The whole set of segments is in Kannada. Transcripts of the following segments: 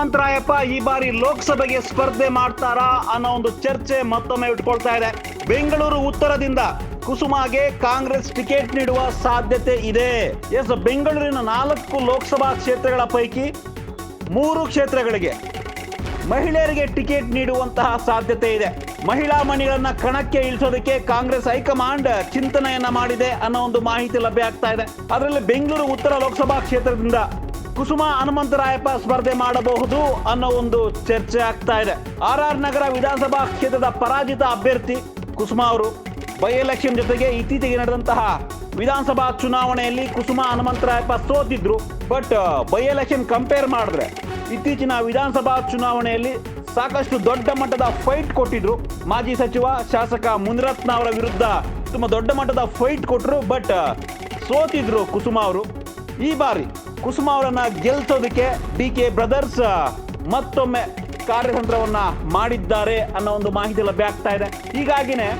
ಹನುಮಂತರಾಯಪ್ಪ ಈ ಬಾರಿ ಲೋಕಸಭೆಗೆ ಸ್ಪರ್ಧೆ ಮಾಡ್ತಾರಾ ಅನ್ನೋ ಒಂದು ಚರ್ಚೆ ಮತ್ತೊಮ್ಮೆ ಇಟ್ಕೊಳ್ತಾ ಇದೆ. ಬೆಂಗಳೂರು ಉತ್ತರದಿಂದ ಕುಸುಮಾಗೆ ಕಾಂಗ್ರೆಸ್ ಟಿಕೆಟ್ ನೀಡುವ ಸಾಧ್ಯತೆ ಇದೆ. ಎಸ್, ಬೆಂಗಳೂರಿನ 4 ಲೋಕಸಭಾ ಕ್ಷೇತ್ರಗಳ ಪೈಕಿ 3 ಕ್ಷೇತ್ರಗಳಿಗೆ ಮಹಿಳೆಯರಿಗೆ ಟಿಕೆಟ್ ನೀಡುವಂತಹ ಸಾಧ್ಯತೆ ಇದೆ. ಮಹಿಳಾ ಮಣಿಗಳನ್ನ ಕಣಕ್ಕೆ ಇಳಿಸೋದಕ್ಕೆ ಕಾಂಗ್ರೆಸ್ ಹೈಕಮಾಂಡ್ ಚಿಂತನೆಯನ್ನ ಮಾಡಿದೆ ಅನ್ನೋ ಒಂದು ಮಾಹಿತಿ ಲಭ್ಯ ಆಗ್ತಾ ಇದೆ. ಅದರಲ್ಲಿ ಬೆಂಗಳೂರು ಉತ್ತರ ಲೋಕಸಭಾ ಕ್ಷೇತ್ರದಿಂದ ಕುಸುಮಾ ಹನುಮಂತರಾಯಪ್ಪ ಸ್ಪರ್ಧೆ ಮಾಡಬಹುದು ಅನ್ನೋ ಒಂದು ಚರ್ಚೆ ಆಗ್ತಾ ಇದೆ. RR ನಗರ ವಿಧಾನಸಭಾ ಕ್ಷೇತ್ರದ ಪರಾಜಿತ ಅಭ್ಯರ್ಥಿ ಕುಸುಮಾ ಅವರು ಬೈ ಎಲೆಕ್ಷನ್ ಜೊತೆಗೆ ಇತ್ತೀಚೆಗೆ ನಡೆದಂತಹ ವಿಧಾನಸಭಾ ಚುನಾವಣೆಯಲ್ಲಿ ಕುಸುಮಾ ಹನುಮಂತರಾಯಪ್ಪ ಸೋತಿದ್ರು. ಬಟ್ ಬೈ ಎಲೆಕ್ಷನ್ ಕಂಪೇರ್ ಮಾಡಿದ್ರೆ ಇತ್ತೀಚಿನ ವಿಧಾನಸಭಾ ಚುನಾವಣೆಯಲ್ಲಿ ಸಾಕಷ್ಟು ದೊಡ್ಡ ಮಟ್ಟದ ಫೈಟ್ ಕೊಟ್ಟಿದ್ರು. ಮಾಜಿ ಸಚಿವ ಶಾಸಕ ಮುನಿರತ್ನ ಅವರ ವಿರುದ್ಧ ತುಂಬಾ ದೊಡ್ಡ ಮಟ್ಟದ ಫೈಟ್ ಕೊಟ್ಟರು. ಬಟ್ ಸೋತಿದ್ರು ಕುಸುಮಾ ಅವರು. ಈ ಬಾರಿ ಕುಸುಮಾ ಅವರನ್ನ ಗೆಲ್ಸೋದಕ್ಕೆ DK ಬ್ರದರ್ಸ್ ಮತ್ತೊಮ್ಮೆ ಕಾರ್ಯತಂತ್ರವನ್ನ ಮಾಡಿದ್ದಾರೆ ಅನ್ನೋ ಒಂದು ಮಾಹಿತಿ ಲಭ್ಯ ಆಗ್ತಾ ಇದೆ. ಹೀಗಾಗಿನೇ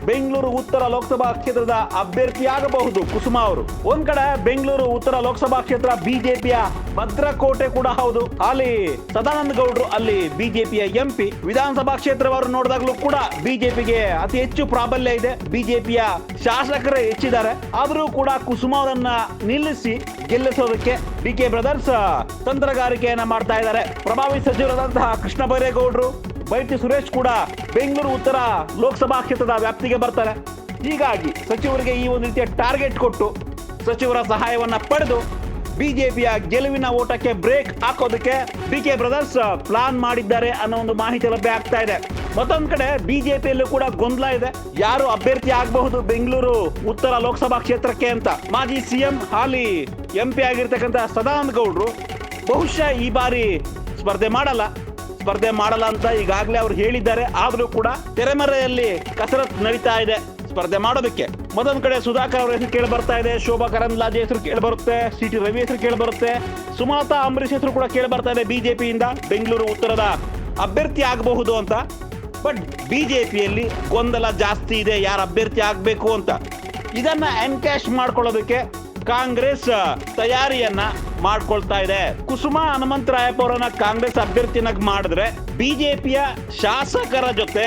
ಬೆಂಗಳೂರು ಉತ್ತರ ಲೋಕಸಭಾ ಕ್ಷೇತ್ರದ ಅಭ್ಯರ್ಥಿಯಾಗಬಹುದು ಕುಸುಮಾ ಅವರು. ಒಂದ್ ಕಡೆ ಬೆಂಗಳೂರು ಉತ್ತರ ಲೋಕಸಭಾ ಕ್ಷೇತ್ರ ಬಿಜೆಪಿಯ ಭದ್ರಕೋಟೆ ಕೂಡ ಹೌದು. ಅಲ್ಲಿ ಸದಾನಂದ ಗೌಡರು ಅಲ್ಲಿ ಬಿಜೆಪಿಯ MP. ವಿಧಾನಸಭಾ ಕ್ಷೇತ್ರವರು ನೋಡಿದಾಗಲೂ ಕೂಡ ಬಿಜೆಪಿಗೆ ಅತಿ ಹೆಚ್ಚು ಪ್ರಾಬಲ್ಯ ಇದೆ. ಬಿಜೆಪಿಯ ಶಾಸಕರೇ ಹೆಚ್ಚಿದ್ದಾರೆ. ಆದರೂ ಕೂಡ ಕುಸುಮಾ ಅವರನ್ನ ನಿಲ್ಲಿಸಿ ಗೆಲ್ಲಿಸೋದಕ್ಕೆ DK ಬ್ರದರ್ಸ್ ತಂತ್ರಗಾರಿಕೆಯನ್ನ ಮಾಡ್ತಾ ಇದ್ದಾರೆ. ಪ್ರಭಾವಿ ಸಚಿವರಾದಂತಹ ಕೃಷ್ಣ ಬೈರೇಗೌಡರು, ಬೈಟಿ ಸುರೇಶ್ ಕೂಡ ಬೆಂಗಳೂರು ಉತ್ತರ ಲೋಕಸಭಾ ಕ್ಷೇತ್ರದ ವ್ಯಾಪ್ತಿಗೆ ಬರ್ತಾರೆ. ಹೀಗಾಗಿ ಸಚಿವರಿಗೆ ಈ ಒಂದು ರೀತಿಯ ಟಾರ್ಗೆಟ್ ಕೊಟ್ಟು ಸಚಿವರ ಸಹಾಯವನ್ನ ಪಡೆದು ಬಿಜೆಪಿಯ ಗೆಲುವಿನ ಓಟಕ್ಕೆ ಬ್ರೇಕ್ ಹಾಕೋದಕ್ಕೆ DK ಬ್ರದರ್ಸ್ ಪ್ಲಾನ್ ಮಾಡಿದ್ದಾರೆ ಅನ್ನೋ ಒಂದು ಮಾಹಿತಿ ಲಭ್ಯ ಆಗ್ತಾ ಇದೆ. ಮತ್ತೊಂದ್ ಕಡೆ ಬಿಜೆಪಿಯಲ್ಲೂ ಕೂಡ ಗೊಂದಲ ಇದೆ. ಯಾರು ಅಭ್ಯರ್ಥಿ ಆಗಬಹುದು ಬೆಂಗಳೂರು ಉತ್ತರ ಲೋಕಸಭಾ ಕ್ಷೇತ್ರಕ್ಕೆ ಅಂತ. ಮಾಜಿ CM ಹಾಲಿ MP ಆಗಿರ್ತಕ್ಕಂಥ ಸದಾನಂದ ಗೌಡರು ಬಹುಶಃ ಈ ಬಾರಿ ಸ್ಪರ್ಧೆ ಮಾಡಲ್ಲ ಅಂತ ಈಗಾಗಲೇ ಅವರು ಹೇಳಿದ್ದಾರೆ. ಆದರೂ ಕೂಡ ತೆರೆಮರೆಯಲ್ಲಿ ಕಸರತ್ತು ನಡೀತಾ ಇದೆ ಸ್ಪರ್ಧೆ ಮಾಡೋದಕ್ಕೆ. ಮತ್ತೊಂದು ಕಡೆ ಸುಧಾಕರ್ ಅವರ ಹೆಸರು ಕೇಳಿ ಬರ್ತಾ ಇದೆ, ಶೋಭಾ ಕರಂದ್ಲಾಜೆ ಹೆಸರು ಕೇಳಿ ಬರುತ್ತೆ, CT ರವಿ ಹೆಸರು ಕೇಳಿ ಬರುತ್ತೆ, ಸುಮಲತಾ ಅಂಬರೀಶ್ ಹೆಸರು ಕೂಡ ಕೇಳಿ ಬರ್ತಾ ಇದೆ ಬಿಜೆಪಿಯಿಂದ ಬೆಂಗಳೂರು ಉತ್ತರದ ಅಭ್ಯರ್ಥಿ ಆಗಬಹುದು ಅಂತ. ಬಟ್ ಬಿಜೆಪಿಯಲ್ಲಿ ಗೊಂದಲ ಜಾಸ್ತಿ ಇದೆ ಯಾರು ಅಭ್ಯರ್ಥಿ ಆಗಬೇಕು ಅಂತ. ಇದನ್ನ ಎನ್ಕ್ಯಾಶ್ ಮಾಡ್ಕೊಳ್ಳೋದಕ್ಕೆ ಕಾಂಗ್ರೆಸ್ ತಯಾರಿಯನ್ನ ಮಾಡ್ಕೊಳ್ತಾ ಇದೆ. ಕುಸುಮಾ ಹನುಮಂತರಾಯಪ್ಪ ಅವರನ್ನ ಕಾಂಗ್ರೆಸ್ ಅಭ್ಯರ್ಥಿನಾಗಿ ಮಾಡಿದ್ರೆ ಬಿಜೆಪಿಯ ಶಾಸಕರ ಜೊತೆ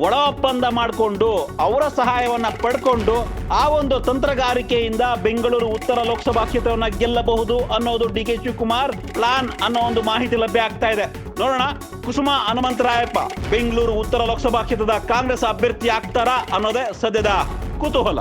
ಒಳ ಒಪ್ಪಂದ ಮಾಡಿಕೊಂಡು ಅವರ ಸಹಾಯವನ್ನ ಪಡ್ಕೊಂಡು ಆ ಒಂದು ತಂತ್ರಗಾರಿಕೆಯಿಂದ ಬೆಂಗಳೂರು ಉತ್ತರ ಲೋಕಸಭಾ ಕ್ಷೇತ್ರವನ್ನ ಗೆಲ್ಲಬಹುದು ಅನ್ನೋದು DK ಶಿವಕುಮಾರ್ ಪ್ಲಾನ್ ಅನ್ನೋ ಒಂದು ಮಾಹಿತಿ ಲಭ್ಯ ಆಗ್ತಾ ಇದೆ. ನೋಡೋಣ, ಕುಸುಮಾ ಹನುಮಂತರಾಯಪ್ಪ ಬೆಂಗಳೂರು ಉತ್ತರ ಲೋಕಸಭಾ ಕ್ಷೇತ್ರದ ಕಾಂಗ್ರೆಸ್ ಅಭ್ಯರ್ಥಿ ಆಗ್ತಾರಾ ಅನ್ನೋದೇ ಸದ್ಯದ ಕುತೂಹಲ.